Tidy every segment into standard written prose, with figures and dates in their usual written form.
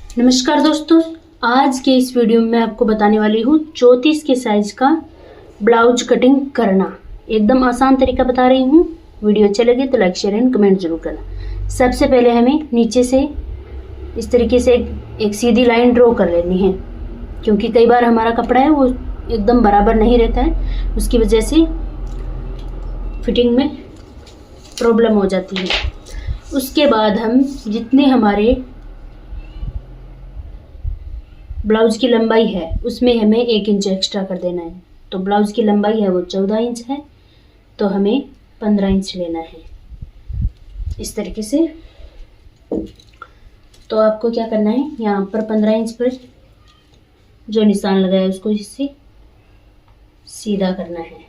नमस्कार दोस्तों, आज के इस वीडियो में मैं आपको बताने वाली हूँ 34 के साइज का ब्लाउज कटिंग करना। एकदम आसान तरीका बता रही हूँ। वीडियो अच्छे लगे तो लाइक शेयर एंड कमेंट जरूर करना। सबसे पहले हमें नीचे से इस तरीके से एक सीधी लाइन ड्रॉ कर लेनी है, क्योंकि कई बार हमारा कपड़ा है वो एकदम बराबर नहीं रहता है, उसकी वजह से फिटिंग में प्रॉब्लम हो जाती है। उसके बाद हम जितने हमारे ब्लाउज की लंबाई है उसमें हमें 1 इंच एक्स्ट्रा कर देना है। तो ब्लाउज की लंबाई है वो 14 इंच है, तो हमें 15 इंच लेना है इस तरीके से। तो आपको क्या करना है, यहाँ पर 15 इंच पर जो निशान लगाया है उसको इससे सीधा करना है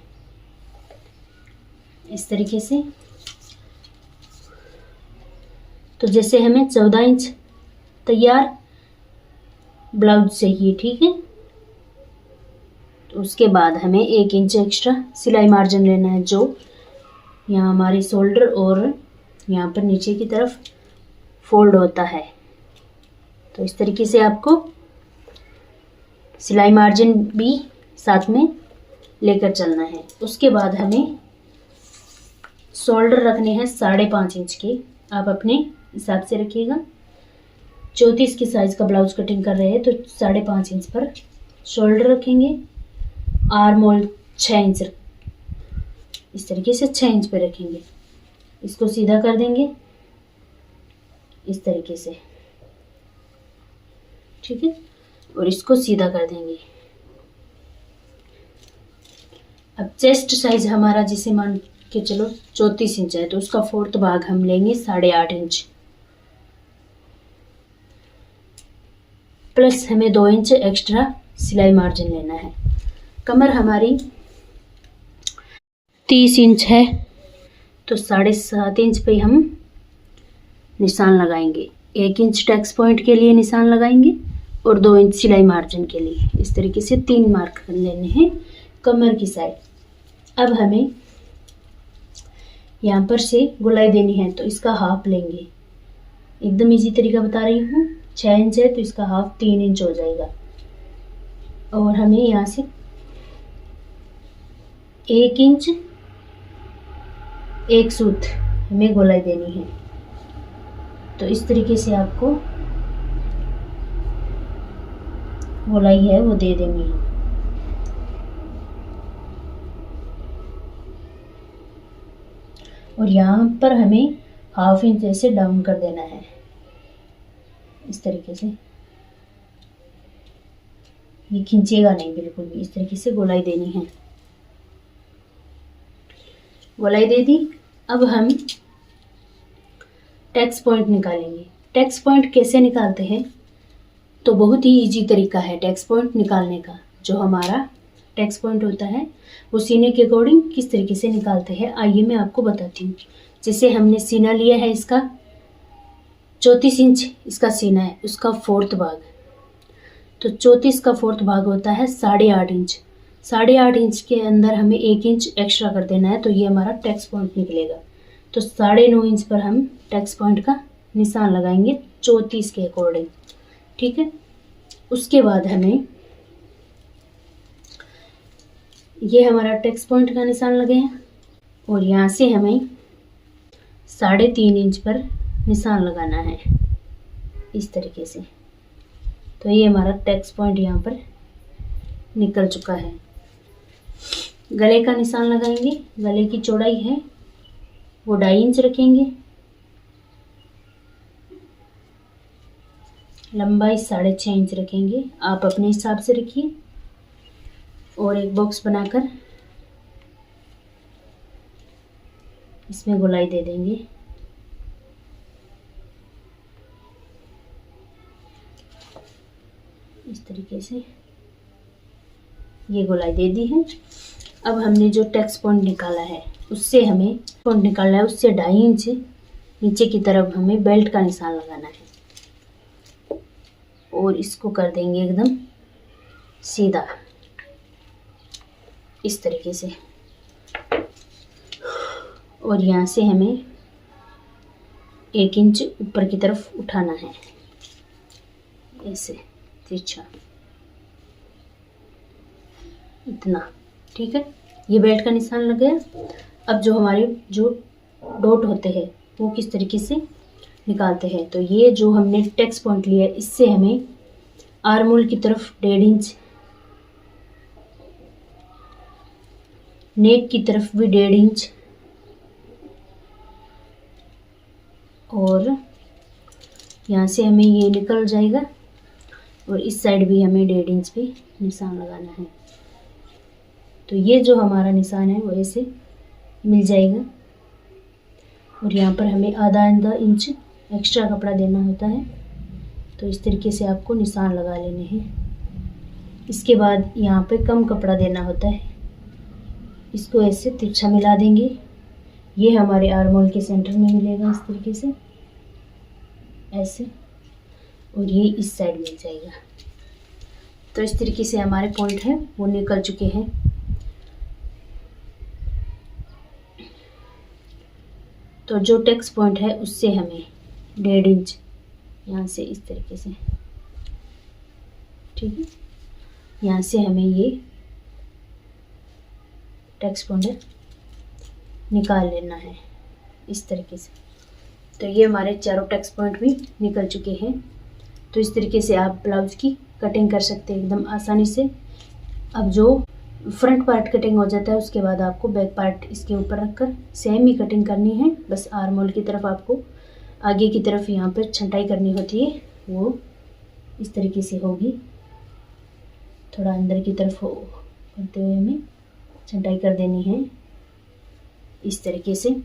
इस तरीके से। तो जैसे हमें 14 इंच तैयार ब्लाउज चाहिए, ठीक है। तो उसके बाद हमें 1 इंच एक्स्ट्रा सिलाई मार्जिन लेना है, जो यहाँ हमारी शोल्डर और यहाँ पर नीचे की तरफ फोल्ड होता है। तो इस तरीके से आपको सिलाई मार्जिन भी साथ में लेकर चलना है। उसके बाद हमें शोल्डर रखने हैं 5.5 इंच के, आप अपने हिसाब से रखिएगा। 34 की साइज का ब्लाउज कटिंग कर रहे हैं तो 5.5 इंच पर शोल्डर रखेंगे। आर्म होल 6 इंच, इस तरीके से 6 इंच पे रखेंगे। इसको सीधा कर देंगे इस तरीके से, ठीक है, और इसको सीधा कर देंगे। अब चेस्ट साइज हमारा जिसे मान के चलो 34 इंच है, तो उसका 4th भाग हम लेंगे 8.5 इंच, प्लस हमें 2 इंच एक्स्ट्रा सिलाई मार्जिन लेना है। कमर हमारी 30 इंच है, तो 7.5 इंच पे हम निशान लगाएंगे। 1 इंच टैक्स पॉइंट के लिए निशान लगाएंगे और 2 इंच सिलाई मार्जिन के लिए। इस तरीके से 3 मार्क कर लेने हैं कमर की साइड। अब हमें यहाँ पर से गोलाई देनी है, तो इसका हाफ लेंगे। एकदम इजी तरीका बता रही हूँ। 6 इंच है तो इसका हाफ 3 इंच हो जाएगा। और हमें यहाँ से 1 इंच 1 सूत हमें गोलाई देनी है। तो इस तरीके से आपको गोलाई है वो दे देनी है। और यहाँ पर हमें हाफ इंच ऐसे डाउन कर देना है इस तरीके से। ये खींचेगा नहीं बिल्कुल भी, इस तरीके से गोलाई देनी है। गोलाई दे दी। अब हम टैक्स पॉइंट निकालेंगे। टैक्स पॉइंट कैसे निकालते हैं, तो बहुत ही इजी तरीका है टैक्स पॉइंट निकालने का। जो हमारा टैक्स पॉइंट होता है वो सीने के अकॉर्डिंग किस तरीके से निकालते हैं, आइए मैं आपको बताती हूँ। जैसे हमने सीना लिया है, इसका 34 इंच इसका सीना है, उसका 4th भाग। तो 34 का 4th भाग होता है 8.5 इंच। 8.5 इंच के अंदर हमें 1 इंच एक्स्ट्रा कर देना है, तो ये हमारा टैक्स पॉइंट निकलेगा। तो 9.5 इंच पर हम टैक्स पॉइंट का निशान लगाएंगे 34 के अकॉर्डिंग, ठीक है। उसके बाद हमें ये हमारा टैक्स पॉइंट का निशान लगे हैं, और यहाँ से हमें 3.5 इंच पर निशान लगाना है इस तरीके से। तो ये हमारा टैक्स पॉइंट यहाँ पर निकल चुका है। गले का निशान लगाएंगे। गले की चौड़ाई है वो 2.5 इंच रखेंगे। लंबाई 6.5 इंच रखेंगे, आप अपने हिसाब से रखिए। और एक बॉक्स बनाकर इसमें गोलाई दे देंगे इस तरीके से। ये गोलाई दे दी है। अब हमने जो टैक्स पॉइंट निकाला है उससे हमें पॉइंट निकालना है, उससे 2.5 इंच नीचे की तरफ हमें बेल्ट का निशान लगाना है। और इसको कर देंगे एकदम सीधा इस तरीके से। और यहाँ से हमें 1 इंच ऊपर की तरफ उठाना है ऐसे तिरछा इतना, ठीक है। ये बेल्ट का निशान लग गया। अब जो हमारे जो डॉट होते हैं वो किस तरीके से निकालते हैं, तो ये जो हमने टेक्स पॉइंट लिया है इससे हमें आर्म होल की तरफ 1.5 इंच, नेक की तरफ भी 1.5 इंच, और यहाँ से हमें ये निकल जाएगा, और इस साइड भी हमें 1.5 इंच पे निशान लगाना है। तो ये जो हमारा निशान है वो ऐसे मिल जाएगा, और यहाँ पर हमें आधा इंच एक्स्ट्रा कपड़ा देना होता है। तो इस तरीके से आपको निशान लगा लेने हैं। इसके बाद यहाँ पे कम कपड़ा देना होता है, इसको ऐसे तिरछा मिला देंगे। ये हमारे आर्म होल के सेंटर में मिलेगा इस तरीके से ऐसे, और ये इस साइड मिल जाएगा। तो इस तरीके से हमारे पॉइंट हैं वो निकल चुके हैं। तो जो टेक्स पॉइंट है उससे हमें 1.5 इंच यहाँ से इस तरीके से, ठीक है, यहाँ से हमें ये टेक्स पॉइंट निकाल लेना है इस तरीके से। तो ये हमारे चारों टेक्स पॉइंट भी निकल चुके हैं। तो इस तरीके से आप ब्लाउज की कटिंग कर सकते हैं एकदम आसानी से। अब जो फ्रंट पार्ट कटिंग हो जाता है उसके बाद आपको बैक पार्ट इसके ऊपर रखकर सेम ही कटिंग करनी है। बस आर्म होल की तरफ आपको आगे की तरफ यहाँ पर छंटाई करनी होती है, वो इस तरीके से होगी। थोड़ा अंदर की तरफ हो करते हुए हमें छंटाई कर देनी है इस तरीके से।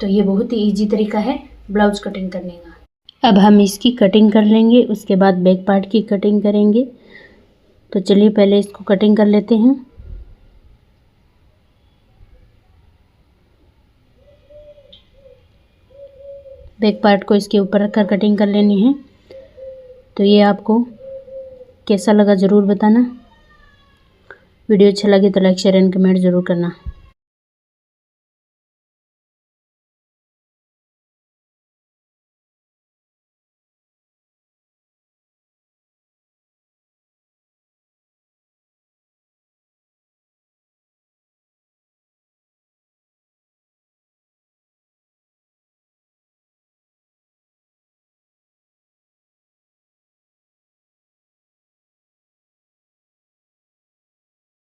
तो ये बहुत ही इजी तरीका है ब्लाउज कटिंग करने का। अब हम इसकी कटिंग कर लेंगे, उसके बाद बैक पार्ट की कटिंग करेंगे। तो चलिए पहले इसको कटिंग कर लेते हैं। बैक पार्ट को इसके ऊपर रखकर कटिंग कर लेनी है। तो ये आपको कैसा लगा ज़रूर बताना। वीडियो अच्छा लगे तो लाइक शेयर एंड कमेंट ज़रूर करना।